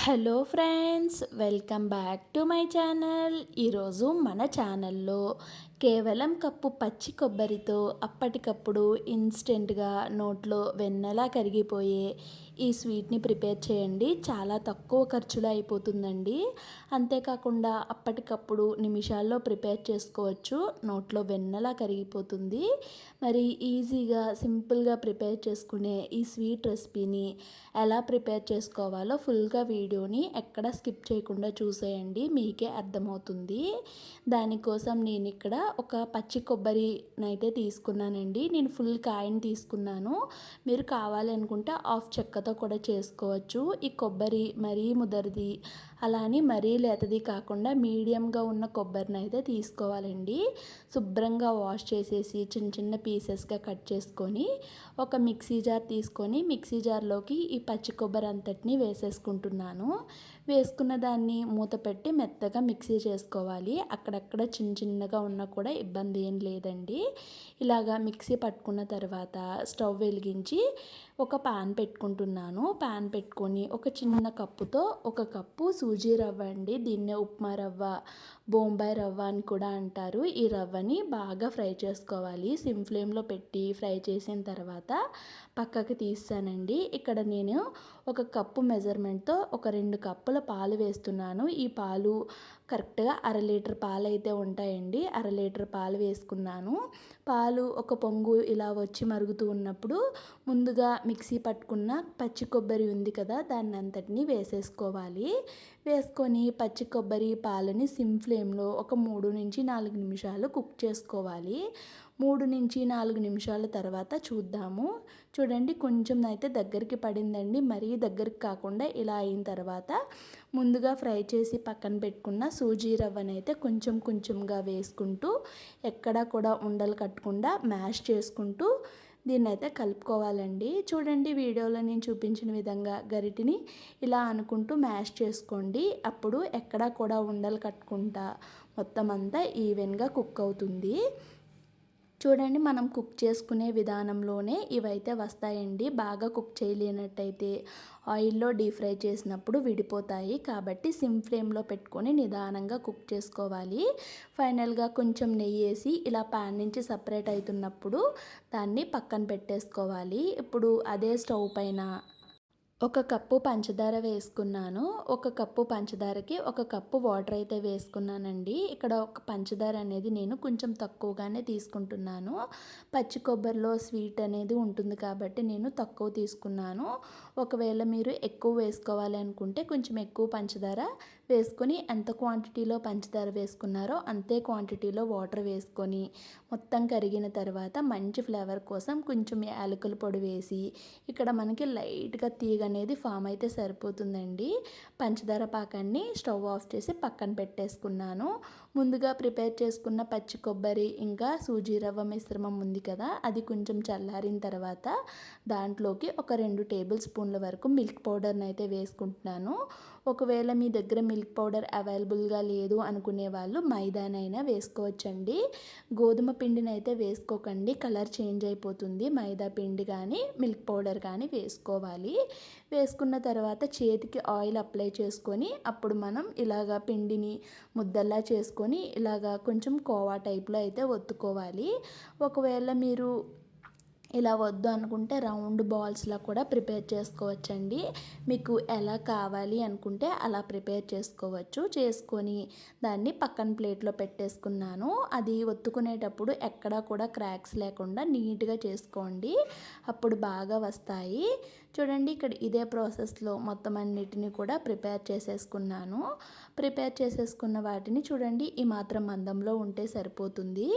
Hello friends, welcome back to my channel. ఈరోజు మన ఛానల్లో కేవలం కప్పు పచ్చి కొబ్బరితో అప్పటికప్పుడు ఇన్స్టెంట్గా నోట్లో వెన్నెలా కరిగిపోయే ఈ స్వీట్ని ప్రిపేర్ చేయండి. చాలా తక్కువ ఖర్చులో అయిపోతుందండి. అంతేకాకుండా అప్పటికప్పుడు నిమిషాల్లో ప్రిపేర్ చేసుకోవచ్చు. నోట్లో వెన్నెలా కరిగిపోతుంది. మరి ఈజీగా సింపుల్గా ప్రిపేర్ చేసుకునే ఈ స్వీట్ రెసిపీని ఎలా ప్రిపేర్ చేసుకోవాలో ఫుల్గా వీడియోని ఎక్కడ స్కిప్ చేయకుండా చూసేయండి, మీకే అర్థమవుతుంది. దానికోసం నేను ఇక్కడ ఒక పచ్చి కొబ్బరినైతే తీసుకున్నానండి. నేను ఫుల్ కాయని తీసుకున్నాను. మీరు కావాలనుకుంటే హాఫ్ చెక్కతో కూడా చేసుకోవచ్చు. ఈ కొబ్బరి మరీ ముదరిది అలా అని మరీ లేతది కాకుండా మీడియంగా ఉన్న కొబ్బరిని అయితే తీసుకోవాలండి. శుభ్రంగా వాష్ చేసేసి చిన్న చిన్న పీసెస్గా కట్ చేసుకొని ఒక మిక్సీ జార్ తీసుకొని మిక్సీ జార్లోకి ఈ పచ్చి కొబ్బరి అంతటిని వేసేసుకుంటున్నాను. వేసుకున్న దాన్ని మూత పెట్టి మెత్తగా మిక్సీ చేసుకోవాలి. అక్కడక్కడ చిన్న చిన్నగా ఉన్నా కూడా ఇబ్బంది ఏం లేదండి. ఇలాగా మిక్సీ పట్టుకున్న తర్వాత స్టవ్ వెలిగించి ఒక పాన్ పెట్టుకుంటున్నాను. పాన్ పెట్టుకొని ఒక చిన్న కప్పుతో ఒక కప్పు సూజీ రవ్వ అండి, దీన్నే ఉప్మా రవ్వ, బొంబాయి రవ్వ అని కూడా అంటారు. ఈ రవ్వని బాగా ఫ్రై చేసుకోవాలి. సిమ్ ఫ్లేమ్లో పెట్టి ఫ్రై చేసిన తర్వాత పక్కకి తీస్తానండి. ఇక్కడ నేను ఒక కప్పు మెజర్మెంట్తో ఒక 2 కప్పుల పాలు వేస్తున్నాను. ఈ పాలు కరెక్ట్గా 1/2 లీటర్ పాలు అయితే ఉంటాయండి. 1/2 లీటర్ పాలు వేసుకున్నాను. పాలు ఒక పొంగు ఇలా వచ్చి మరుగుతూ ఉన్నప్పుడు ముందుగా మిక్సీ పట్టుకున్న పచ్చి కొబ్బరి ఉంది కదా, దాన్ని అంతటిని వేసేసుకోవాలి. వేసుకొని పచ్చి కొబ్బరి పాలని సిమ్ ఫ్లేమ్లో ఒక 3 నుంచి 4 నిమిషాలు కుక్ చేసుకోవాలి. 3 నుంచి 4 నిమిషాల తర్వాత చూద్దాము. చూడండి, కొంచెం అయితే దగ్గరికి పడిందండి. మరీ దగ్గరికి కాకుండా ఇలా అయిన తర్వాత ముందుగా ఫ్రై చేసి పక్కన పెట్టుకున్న సూజీ రవ్వనైతే కొంచెం కొంచెంగా వేసుకుంటూ ఎక్కడా కూడా ఉండలు కట్టకుండా మ్యాష్ చేసుకుంటూ దీన్నైతే కలుపుకోవాలండి. చూడండి, వీడియోలో నేను చూపించిన విధంగా గరిటిని ఇలా అనుకుంటూ మ్యాష్ చేసుకోండి. అప్పుడు ఎక్కడా కూడా ఉండలు కట్టుకుంటా మొత్తం అంతా ఈవెన్గా కుక్ అవుతుంది. చూడండి, మనం కుక్ చేసుకునే విధానంలోనే ఇవైతే వస్తాయండి. బాగా కుక్ చేయలేనట్టయితే ఆయిల్లో డీప్ ఫ్రై చేసినప్పుడు విడిపోతాయి. కాబట్టి సిమ్ ఫ్లేమ్లో పెట్టుకొని నిదానంగా కుక్ చేసుకోవాలి. ఫైనల్గా కొంచెం నెయ్యి వేసి ఇలా పాన్ నుంచి సపరేట్ అవుతున్నప్పుడు దాన్ని పక్కన పెట్టేసుకోవాలి. ఇప్పుడు అదే స్టవ్ పైన ఒక కప్పు పంచదార వేసుకున్నాను. ఒక కప్పు పంచదారకి ఒక కప్పు వాటర్ అయితే వేసుకున్నానండి. ఇక్కడ ఒక పంచదార అనేది నేను కొంచెం తక్కువగానే తీసుకుంటున్నాను. పచ్చి కొబ్బరిలో స్వీట్ అనేది ఉంటుంది కాబట్టి నేను తక్కువ తీసుకున్నాను. ఒకవేళ మీరు ఎక్కువ వేసుకోవాలి అనుకుంటే కొంచెం ఎక్కువ పంచదార వేసుకొని ఎంత క్వాంటిటీలో పంచదార వేసుకున్నారో అంతే క్వాంటిటీలో వాటర్ వేసుకొని మొత్తం కరిగిన తర్వాత మంచి ఫ్లేవర్ కోసం కొంచెం యాలకుల పొడి వేసి ఇక్కడ మనకి లైట్గా తీగ అనేది ఫామ్ అయితే సరిపోతుందండి. పంచదార పాకాన్ని స్టవ్ ఆఫ్ చేసి పక్కన పెట్టేసుకున్నాను. ముందుగా ప్రిపేర్ చేసుకున్న పచ్చి కొబ్బరి ఇంకా సూజీ రవ్వ మిశ్రమం ఉంది కదా, అది కొంచెం చల్లారిన తర్వాత దాంట్లోకి ఒక 2 టేబుల్ స్పూన్ల వరకు మిల్క్ పౌడర్ని అయితే వేసుకుంటున్నాను. ఒకవేళ మీ దగ్గర మిల్క్ పౌడర్ అవైలబుల్గా లేదు అనుకునే వాళ్ళు మైదానైనా వేసుకోవచ్చండి. గోధుమ పిండిని అయితే వేసుకోకండి, కలర్ చేంజ్ అయిపోతుంది. మైదా పిండి కానీ మిల్క్ పౌడర్ కానీ వేసుకోవాలి. వేసుకున్న తర్వాత చేతికి ఆయిల్ అప్లై చేసుకొని అప్పుడు మనం ఇలాగా పిండిని ముద్దల్లా చేసుకొని ఇలాగా కొంచెం కోవా టైప్లో అయితే ఒత్తుకోవాలి. ఒకవేళ మీరు ఇలా వద్దు అనుకుంటే రౌండ్ బాల్స్లా కూడా ప్రిపేర్ చేసుకోవచ్చండి. మీకు ఎలా కావాలి అనుకుంటే అలా ప్రిపేర్ చేసుకోవచ్చు. చేసుకొని దాన్ని పక్కన ప్లేట్లో పెట్టేసుకున్నాను. అది ఒత్తుకునేటప్పుడు ఎక్కడా కూడా క్రాక్స్ లేకుండా నీట్గా చేసుకోండి, అప్పుడు బాగా వస్తాయి. చూడండి, ఇక్కడ ఇదే ప్రాసెస్లో మొత్తం అన్నిటిని కూడా ప్రిపేర్ చేసేసుకున్నాను. ప్రిపేర్ చేసేసుకున్న వాటిని చూడండి ఈ మాత్రం మందంలో ఉంటే సరిపోతుంది.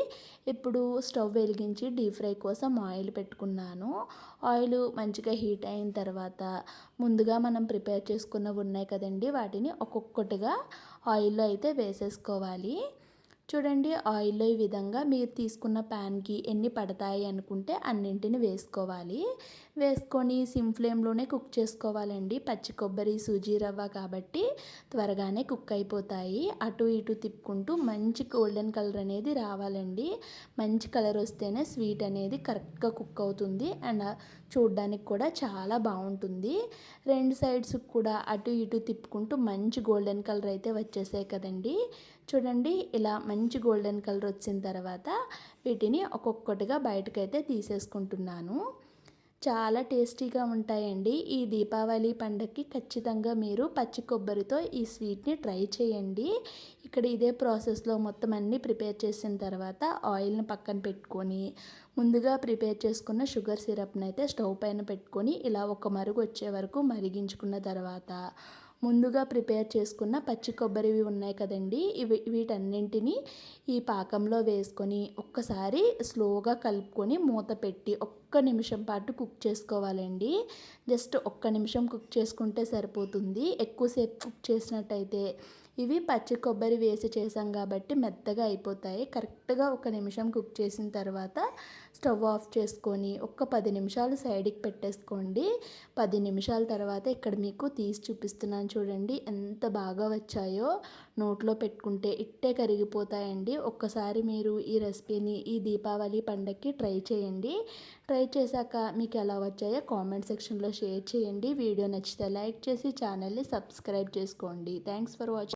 ఇప్పుడు స్టవ్ వెలిగించి డీప్ ఫ్రై కోసం ఆయిల్ పెట్టుకున్నాను. ఆయిల్ మంచిగా హీట్ అయిన తర్వాత ముందుగా మనం ప్రిపేర్ చేసుకున్నవి ఉన్నాయి కదండి, వాటిని ఒక్కొక్కటిగా ఆయిల్లో అయితే వేసేసుకోవాలి. చూడండి, ఆయిల్లో ఈ విధంగా మీరు తీసుకున్న ప్యాన్కి ఎన్ని పడతాయి అనుకుంటే అన్నింటిని వేసుకోవాలి. వేసుకొని సిమ్ ఫ్లేమ్లోనే కుక్ చేసుకోవాలండి. పచ్చి కొబ్బరి సూజీ రవ్వ కాబట్టి త్వరగానే కుక్ అయిపోతాయి. అటు ఇటు తిప్పుకుంటూ మంచి గోల్డెన్ కలర్ అనేది రావాలండి. మంచి కలర్ వస్తేనే స్వీట్ అనేది కరెక్ట్గా కుక్ అవుతుంది. అండ్ చూడ్డానికి కూడా చాలా బాగుంటుంది. రెండు సైడ్స్ కూడా అటు ఇటు తిప్పుకుంటూ మంచి గోల్డెన్ కలర్ అయితే వచ్చేసాయి కదండి. చూడండి, ఇలా మంచి గోల్డెన్ కలర్ వచ్చిన తర్వాత వీటిని ఒక్కొక్కటిగా బయటకైతే తీసేసుకుంటున్నాను. చాలా టేస్టీగా ఉంటాయండి. ఈ దీపావళి పండగకి ఖచ్చితంగా మీరు పచ్చి కొబ్బరితో ఈ స్వీట్ని ట్రై చేయండి. ఇక్కడ ఇదే ప్రాసెస్లో మొత్తం అన్నీ ప్రిపేర్ చేసిన తర్వాత ఆయిల్ని పక్కన పెట్టుకొని ముందుగా ప్రిపేర్ చేసుకున్న షుగర్ సిరప్ని అయితే స్టవ్ పైన పెట్టుకొని ఇలా ఒక మరుగు వచ్చే వరకు మరిగించుకున్న తర్వాత ముందుగా ప్రిపేర్ చేసుకున్న పచ్చి కొబ్బరివి ఉన్నాయి కదండి, వీటన్నింటినీ ఈ పాకంలో వేసుకొని ఒక్కసారి స్లోగా కలుపుకొని మూత పెట్టి ఒక్క నిమిషం పాటు కుక్ చేసుకోవాలండి. జస్ట్ ఒక్క నిమిషం కుక్ చేసుకుంటే సరిపోతుంది. ఎక్కువసేపు కుక్ చేసినట్టయితే ఇవి పచ్చి కొబ్బరి వేసి చేసాం కాబట్టి మెత్తగా అయిపోతాయి. కరెక్ట్గా ఒక నిమిషం కుక్ చేసిన తర్వాత స్టవ్ ఆఫ్ చేసుకొని ఒక 10 నిమిషాలు సైడ్కి పెట్టేసుకోండి. 10 నిమిషాల తర్వాత ఇక్కడ మీకు తీసి చూపిస్తున్నాను చూడండి, ఎంత బాగా వచ్చాయో. నోట్లో పెట్టుకుంటే ఇట్టే కరిగిపోతాయండి. ఒక్కసారి మీరు ఈ రెసిపీని ఈ దీపావళి పండగకి ట్రై చేయండి. ట్రై చేశాక మీకు ఎలా వచ్చాయో కామెంట్ సెక్షన్లో షేర్ చేయండి. వీడియో నచ్చితే లైక్ చేసి ఛానల్ని సబ్స్క్రైబ్ చేసుకోండి. Thanks for watching.